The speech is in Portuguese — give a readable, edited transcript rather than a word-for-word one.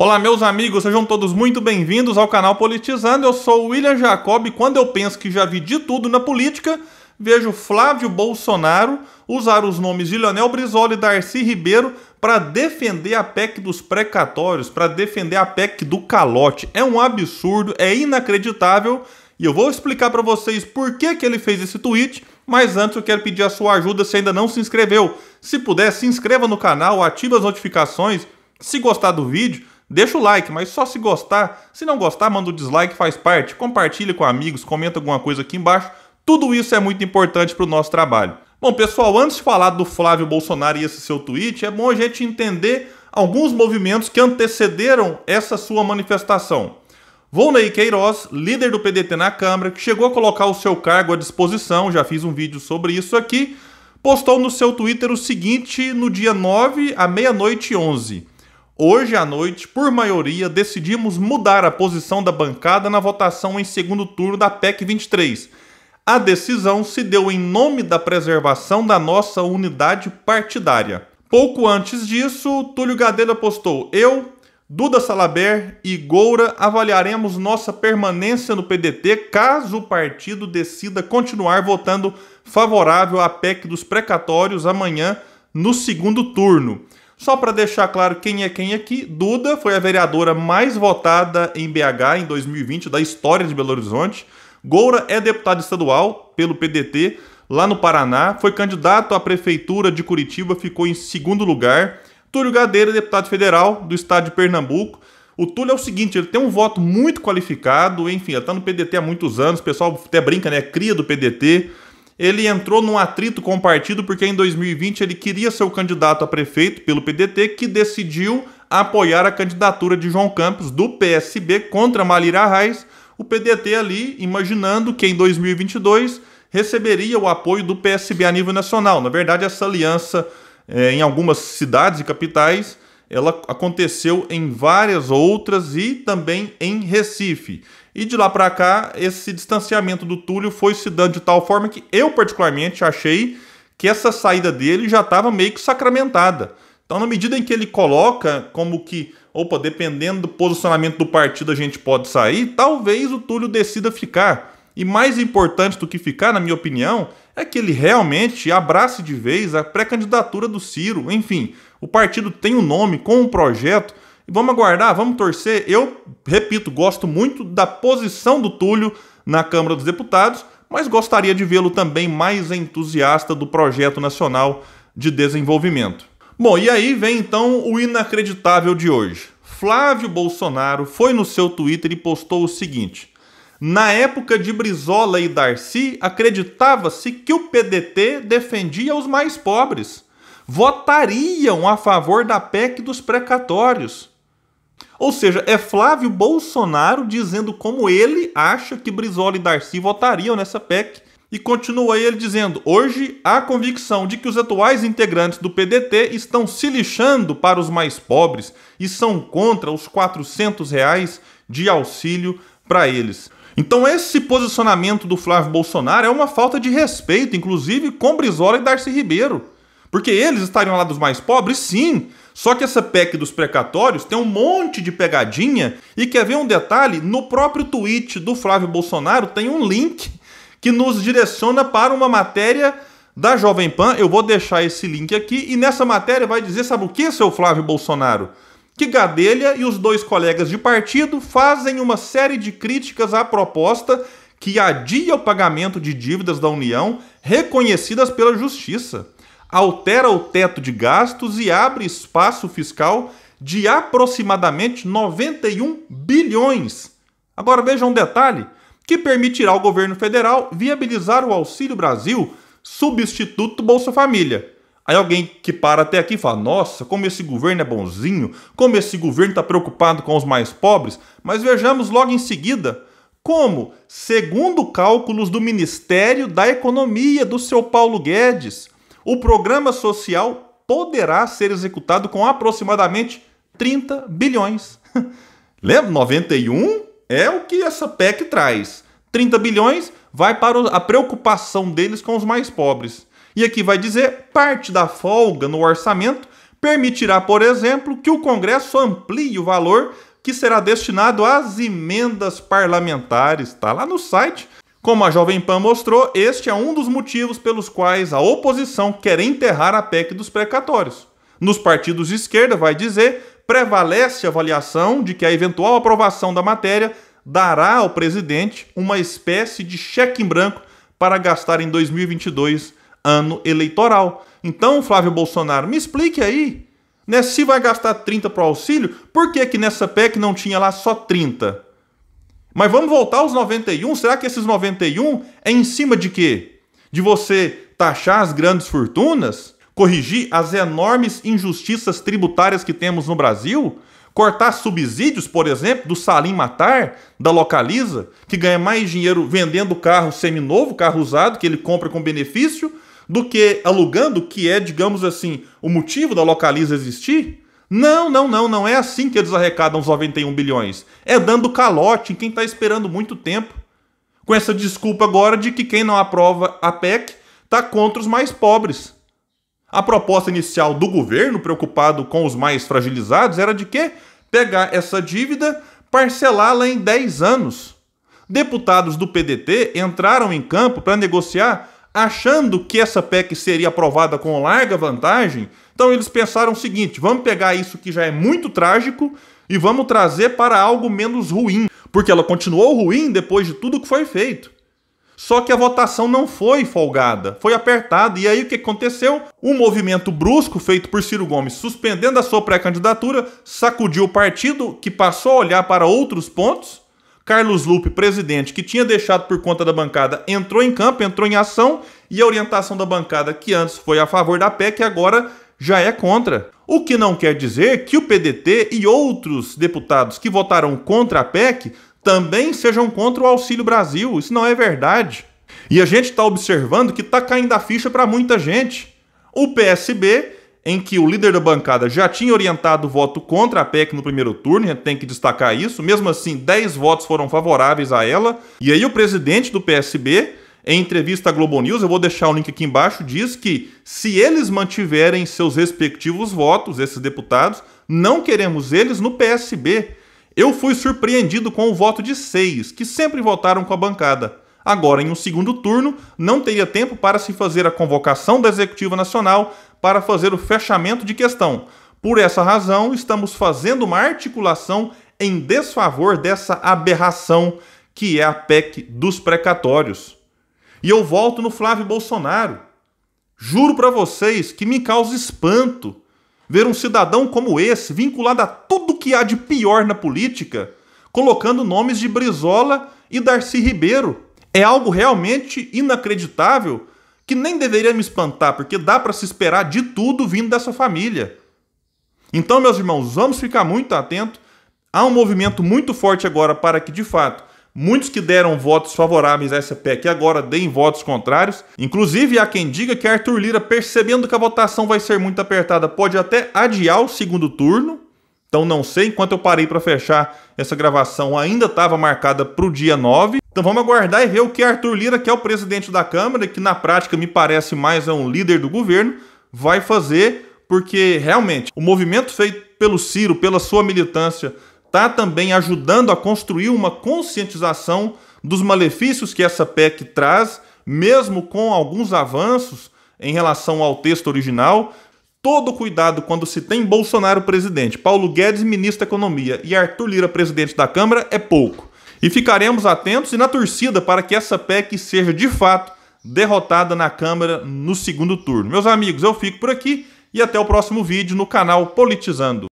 Olá, meus amigos, sejam todos muito bem-vindos ao canal Politizando. Eu sou o William Jacob e quando eu penso que já vi de tudo na política, vejo Flávio Bolsonaro usar os nomes de Leonel Brizola e Darcy Ribeiro para defender a PEC dos precatórios, para defender a PEC do calote. É um absurdo, é inacreditável e eu vou explicar para vocês por que ele fez esse tweet, mas antes eu quero pedir a sua ajuda se ainda não se inscreveu. Se puder, se inscreva no canal, ative as notificações. Se gostar do vídeo, deixa o like, mas só se gostar. Se não gostar, manda o dislike, faz parte. Compartilha com amigos, comenta alguma coisa aqui embaixo. Tudo isso é muito importante para o nosso trabalho. Bom, pessoal, antes de falar do Flávio Bolsonaro e esse seu tweet, é bom a gente entender alguns movimentos que antecederam essa sua manifestação. Volney Queiroz, líder do PDT na Câmara, que chegou a colocar o seu cargo à disposição, já fiz um vídeo sobre isso aqui, postou no seu Twitter o seguinte no dia 9 à meia-noite e 11. Hoje à noite, por maioria, decidimos mudar a posição da bancada na votação em segundo turno da PEC 23. A decisão se deu em nome da preservação da nossa unidade partidária. Pouco antes disso, Túlio Gadelha postou: eu, Duda Salabert e Goura avaliaremos nossa permanência no PDT caso o partido decida continuar votando favorável à PEC dos precatórios amanhã no segundo turno. Só para deixar claro quem é quem aqui, Duda foi a vereadora mais votada em BH em 2020 da história de Belo Horizonte. Goura é deputado estadual pelo PDT lá no Paraná, foi candidato à prefeitura de Curitiba, ficou em segundo lugar. Túlio Gadelha, deputado federal do estado de Pernambuco. O Túlio é o seguinte, ele tem um voto muito qualificado, enfim, ele está no PDT há muitos anos, o pessoal até brinca, né, é cria do PDT. Ele entrou num atrito com o partido porque em 2020 ele queria ser o candidato a prefeito pelo PDT, que decidiu apoiar a candidatura de João Campos do PSB contra Malira Arraes. O PDT ali imaginando que em 2022 receberia o apoio do PSB a nível nacional. Na verdade, essa aliança em algumas cidades e capitais, ela aconteceu em várias outras e também em Recife. E de lá para cá, esse distanciamento do Túlio foi se dando de tal forma que eu particularmente achei que essa saída dele já estava meio que sacramentada. Então, na medida em que ele coloca como que, opa, dependendo do posicionamento do partido a gente pode sair, talvez o Túlio decida ficar. E mais importante do que ficar, na minha opinião, é que ele realmente abrace de vez a pré-candidatura do Ciro. Enfim, o partido tem um nome, com um projeto. Vamos aguardar, vamos torcer. Eu, repito, gosto muito da posição do Túlio na Câmara dos Deputados, mas gostaria de vê-lo também mais entusiasta do projeto nacional de desenvolvimento. Bom, e aí vem então o inacreditável de hoje. Flávio Bolsonaro foi no seu Twitter e postou o seguinte: na época de Brizola e Darcy, acreditava-se que o PDT defendia os mais pobres. Votariam a favor da PEC dos precatórios. Ou seja, é Flávio Bolsonaro dizendo como ele acha que Brizola e Darcy votariam nessa PEC. E continua ele dizendo: hoje há convicção de que os atuais integrantes do PDT estão se lixando para os mais pobres e são contra os R$400 de auxílio para eles. Então esse posicionamento do Flávio Bolsonaro é uma falta de respeito, inclusive com Brizola e Darcy Ribeiro. Porque eles estariam lá dos mais pobres, sim. Só que essa PEC dos precatórios tem um monte de pegadinha. E quer ver um detalhe? No próprio tweet do Flávio Bolsonaro tem um link que nos direciona para uma matéria da Jovem Pan. Eu vou deixar esse link aqui. E nessa matéria vai dizer, sabe o que, seu Flávio Bolsonaro? Que Gadelha e os dois colegas de partido fazem uma série de críticas à proposta que adia o pagamento de dívidas da União reconhecidas pela Justiça, altera o teto de gastos e abre espaço fiscal de aproximadamente 91 bilhões. Agora veja um detalhe, que permitirá ao governo federal viabilizar o Auxílio Brasil, substituto do Bolsa Família. Aí alguém que para até aqui fala: nossa, como esse governo é bonzinho, como esse governo está preocupado com os mais pobres. Mas vejamos logo em seguida como, segundo cálculos do Ministério da Economia do seu Paulo Guedes, o programa social poderá ser executado com aproximadamente 30 bilhões. Lembra? 91 é o que essa PEC traz. 30 bilhões vai para a preocupação deles com os mais pobres. E aqui vai dizer, parte da folga no orçamento permitirá, por exemplo, que o Congresso amplie o valor que será destinado às emendas parlamentares. Está lá no site. Como a Jovem Pan mostrou, este é um dos motivos pelos quais a oposição quer enterrar a PEC dos precatórios. Nos partidos de esquerda, vai dizer, prevalece a avaliação de que a eventual aprovação da matéria dará ao presidente uma espécie de cheque em branco para gastar em 2022, ano eleitoral. Então, Flávio Bolsonaro, me explique aí, né, se vai gastar 30 para o auxílio, por que nessa PEC não tinha lá só 30? Mas vamos voltar aos 91? Será que esses 91 é em cima de quê? De você taxar as grandes fortunas? Corrigir as enormes injustiças tributárias que temos no Brasil? Cortar subsídios, por exemplo, do Salim Matar, da Localiza, que ganha mais dinheiro vendendo carro seminovo, carro usado, que ele compra com benefício, do que alugando, que é, digamos assim, o motivo da Localiza existir? Não é assim que eles arrecadam os 91 bilhões. É dando calote em quem está esperando muito tempo. Com essa desculpa agora de que quem não aprova a PEC está contra os mais pobres. A proposta inicial do governo, preocupado com os mais fragilizados, era de quê? Pegar essa dívida, parcelá-la em 10 anos. Deputados do PDT entraram em campo para negociar achando que essa PEC seria aprovada com larga vantagem. Então eles pensaram o seguinte, vamos pegar isso que já é muito trágico e vamos trazer para algo menos ruim, porque ela continuou ruim depois de tudo que foi feito. Só que a votação não foi folgada, foi apertada. E aí o que aconteceu? Um movimento brusco feito por Ciro Gomes, suspendendo a sua pré-candidatura, sacudiu o partido, que passou a olhar para outros pontos. Carlos Lupe, presidente, que tinha deixado por conta da bancada, entrou em campo, entrou em ação, e a orientação da bancada, que antes foi a favor da PEC, agora já é contra. O que não quer dizer que o PDT e outros deputados que votaram contra a PEC também sejam contra o Auxílio Brasil. Isso não é verdade. E a gente está observando que está caindo a ficha para muita gente. O PSB, em que o líder da bancada já tinha orientado o voto contra a PEC no primeiro turno, a gente tem que destacar isso, mesmo assim 10 votos foram favoráveis a ela, e aí o presidente do PSB, em entrevista à Globo News, eu vou deixar o link aqui embaixo, diz que se eles mantiverem seus respectivos votos, esses deputados, não queremos eles no PSB. Eu fui surpreendido com o voto de 6, que sempre votaram com a bancada. Agora, em um segundo turno, não teria tempo para se fazer a convocação da Executiva Nacional para fazer o fechamento de questão. Por essa razão, estamos fazendo uma articulação em desfavor dessa aberração que é a PEC dos precatórios. E eu volto no Flávio Bolsonaro. Juro para vocês que me causa espanto ver um cidadão como esse, vinculado a tudo que há de pior na política, colocando nomes de Brizola e Darcy Ribeiro. É algo realmente inacreditável que nem deveria me espantar, porque dá para se esperar de tudo vindo dessa família. Então, meus irmãos, vamos ficar muito atentos. Há um movimento muito forte agora para que, de fato, muitos que deram votos favoráveis a essa PEC agora deem votos contrários. Inclusive, há quem diga que Arthur Lira, percebendo que a votação vai ser muito apertada, pode até adiar o segundo turno. Então não sei, enquanto eu parei para fechar essa gravação, ainda estava marcada para o dia 9. Então vamos aguardar e ver o que Arthur Lira, que é o presidente da Câmara, que na prática me parece mais é um líder do governo, vai fazer, porque realmente o movimento feito pelo Ciro, pela sua militância, está também ajudando a construir uma conscientização dos malefícios que essa PEC traz, mesmo com alguns avanços em relação ao texto original. Todo cuidado quando se tem Bolsonaro presidente, Paulo Guedes ministro da Economia e Arthur Lira presidente da Câmara é pouco. E ficaremos atentos e na torcida para que essa PEC seja de fato derrotada na Câmara no segundo turno. Meus amigos, eu fico por aqui e até o próximo vídeo no canal Politizando.